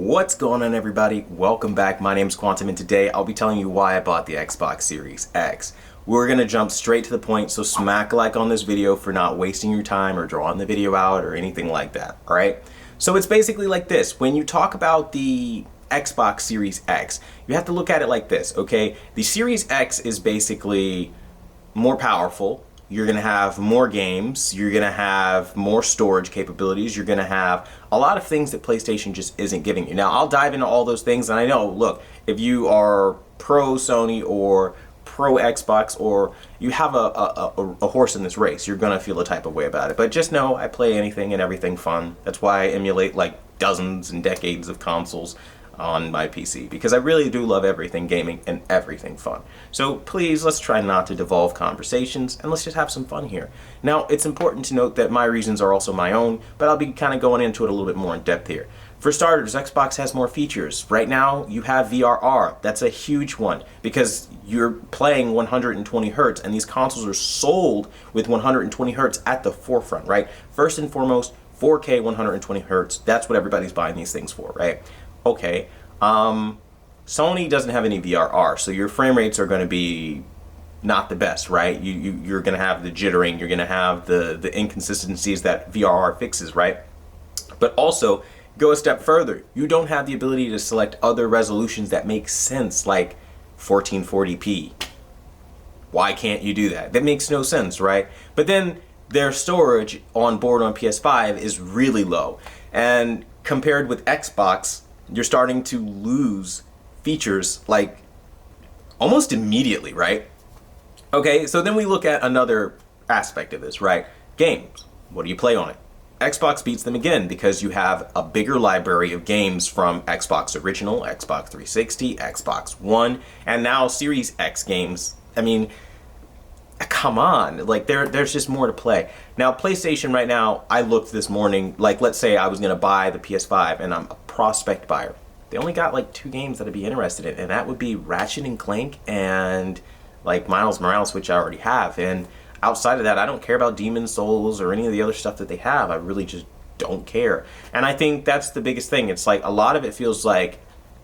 What's going on, everybody? Welcome back. My name is Quantum, and today I'll be telling you why I bought the Xbox Series X. We're going to jump straight to the point, so smack a like on this video for not wasting your time or drawing the video out or anything like that, alright? So it's basically like this. When you talk about the Xbox Series X, you have to look at it like this, okay? The Series X is basically more powerful. You're going to have more games, you're going to have more storage capabilities, you're going to have a lot of things that PlayStation just isn't giving you. Now, I'll dive into all those things, and I know, look, if you are pro Sony or pro Xbox, or you have a horse in this race, you're going to feel a type of way about it. But just know, I play anything and everything fun. That's why I emulate like dozens and decades of consoles on my PC, because I really do love everything gaming and everything fun. So please, let's try not to devolve conversations and let's just have some fun here. Now, it's important to note that my reasons are also my own, but I'll be kind of going into it a little bit more in depth here. For starters, Xbox has more features. Right now, you have VRR. That's a huge one because you're playing 120 Hertz, and these consoles are sold with 120 Hertz at the forefront, right? First and foremost, 4K 120 Hertz. That's what everybody's buying these things for, right? Okay, Sony doesn't have any VRR, so your frame rates are going to be not the best, right? You're going to have the jittering, you're going to have the inconsistencies that VRR fixes, right? But also, go a step further. You don't have the ability to select other resolutions that make sense, like 1440p. Why can't you do that? That makes no sense, right? But then their storage on board on PS5 is really low, and compared with Xbox, you're starting to lose features like almost immediately, right? Okay, so then we look at another aspect of this, right? Games. What do you play on it? Xbox beats them again because you have a bigger library of games from Xbox Original, Xbox 360, Xbox One, and now Series X games. I mean, come on, like there's just more to play. Now, PlayStation right now, I looked this morning, like let's say I was gonna buy the PS5 and I'm a prospect buyer. They only got like 2 games that I'd be interested in, and that would be Ratchet and Clank and like Miles Morales, which I already have. And outside of that, I don't care about Demon's Souls or any of the other stuff that they have. I really just don't care. And I think that's the biggest thing. It's like a lot of it feels like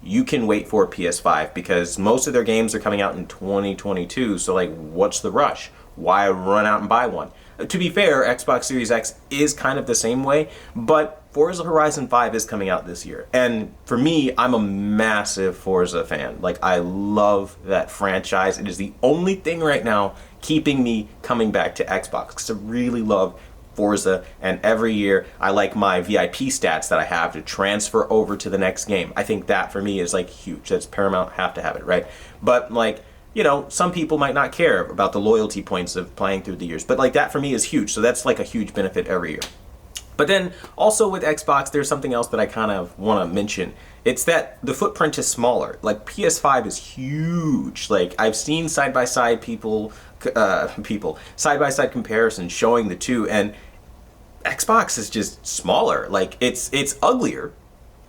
you can wait for a PS5 because most of their games are coming out in 2022, so like what's the rush? Why run out and buy one? To be fair, Xbox Series X is kind of the same way, but Forza Horizon 5 is coming out this year. And for me, I'm a massive Forza fan. Like, I love that franchise. It is the only thing right now keeping me coming back to Xbox because I really love Forza, and every year I like my VIP stats that I have to transfer over to the next game. I think that for me is like huge. That's paramount, have to have it, right? But like, you know, some people might not care about the loyalty points of playing through the years, but like that for me is huge. So that's like a huge benefit every year. But then also with Xbox, there's something else that I kind of want to mention. It's that the footprint is smaller. Like PS5 is huge. Like I've seen side-by-side side-by-side comparisons showing the two, and Xbox is just smaller. Like it's uglier.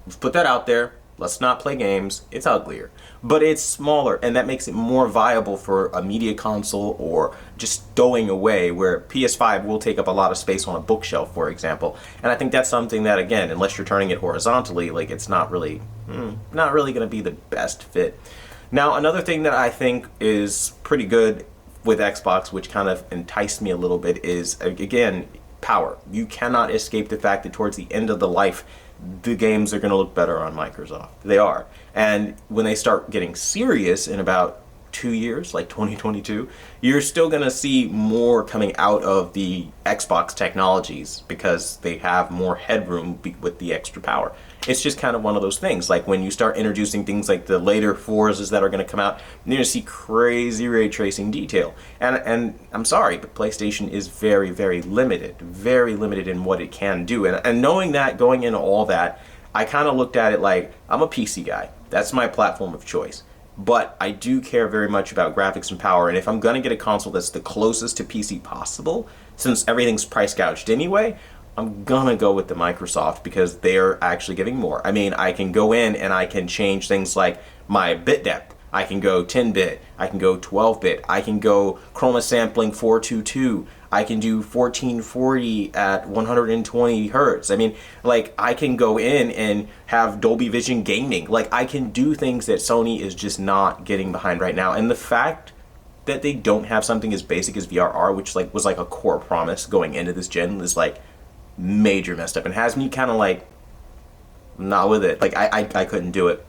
Let's put that out there. Let's not play games. It's uglier, but it's smaller, and that makes it more viable for a media console or just stowing away, where PS5 will take up a lot of space on a bookshelf, for example. And I think that's something that, again, unless you're turning it horizontally, like it's not really going to be the best fit. Now, another thing that I think is pretty good with Xbox, which kind of enticed me a little bit, is, again, power. You cannot escape the fact that towards the end of the life, the games are going to look better on Microsoft. They are. And when they start getting serious in about 2 years, like 2022, you're still going to see more coming out of the Xbox technologies because they have more headroom with the extra power. It's just kind of one of those things. Like when you start introducing things like the later Forzas that are going to come out, you're going to see crazy ray tracing detail. And I'm sorry, but PlayStation is very, very limited in what it can do. And knowing that, going into all that, I kind of looked at it like, I'm a PC guy. That's my platform of choice. But I do care very much about graphics and power, and if I'm going to get a console that's the closest to PC possible, since everything's price gouged anyway, I'm gonna go with the Microsoft because they're actually giving more. I mean, I can go in and I can change things like my bit depth. I can go 10-bit, I can go 12-bit, I can go chroma sampling 422, I can do 1440 at 120 hertz. I mean, like, I can go in and have Dolby Vision gaming. Like, I can do things that Sony is just not getting behind right now. And the fact that they don't have something as basic as VRR, which like was like a core promise going into this gen, is like major messed up and has me kind of like not with it. Like, I couldn't do it.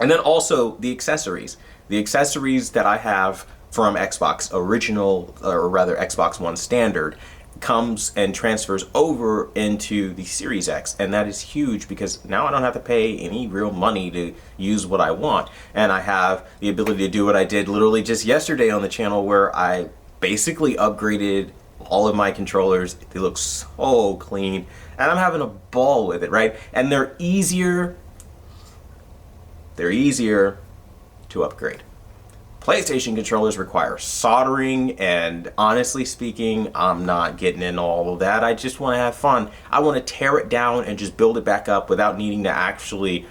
And then also the accessories. The accessories that I have from Xbox original, or rather Xbox One standard, comes and transfers over into the Series X, and that is huge because now I don't have to pay any real money to use what I want, and I have the ability to do what I did literally just yesterday on the channel, where I basically upgraded all of my controllers. They look so clean, and I'm having a ball with it, right? And they're easier to upgrade. PlayStation controllers require soldering, and honestly speaking, I'm not getting into all of that. I just want to have fun. I want to tear it down and just build it back up without needing to actually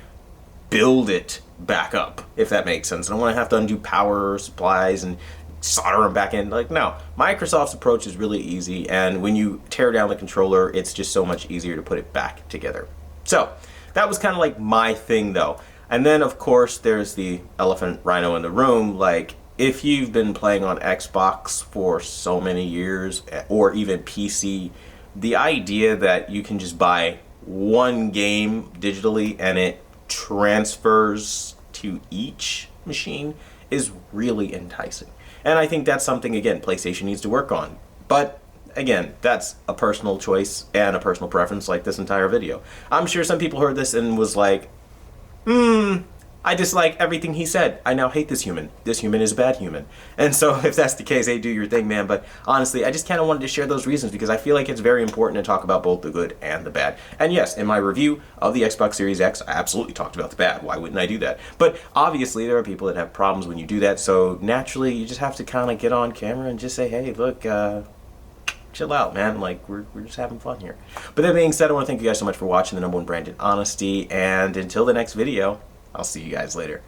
build it back up, if that makes sense. I don't want to have to undo power supplies and solder them back in. Like, no. Microsoft's approach is really easy, and when you tear down the controller, it's just so much easier to put it back together. So, that was kind of like my thing, though. And then, of course, there's the elephant rhino in the room. Like, if you've been playing on Xbox for so many years, or even PC, the idea that you can just buy one game digitally and it transfers to each machine is really enticing. And I think that's something, again, PlayStation needs to work on. But again, that's a personal choice and a personal preference, like this entire video. I'm sure some people heard this and was like, I dislike everything he said. I now hate this human. This human is a bad human. And so if that's the case, hey, do your thing, man. But honestly, I just kind of wanted to share those reasons because I feel like it's very important to talk about both the good and the bad. And yes, in my review of the Xbox Series X, I absolutely talked about the bad. Why wouldn't I do that? But obviously, there are people that have problems when you do that. So naturally, you just have to kind of get on camera and just say, hey, look, chill out, man. Like, we're just having fun here. But that being said, I want to thank you guys so much for watching the #1 brand in honesty. And until the next video, I'll see you guys later.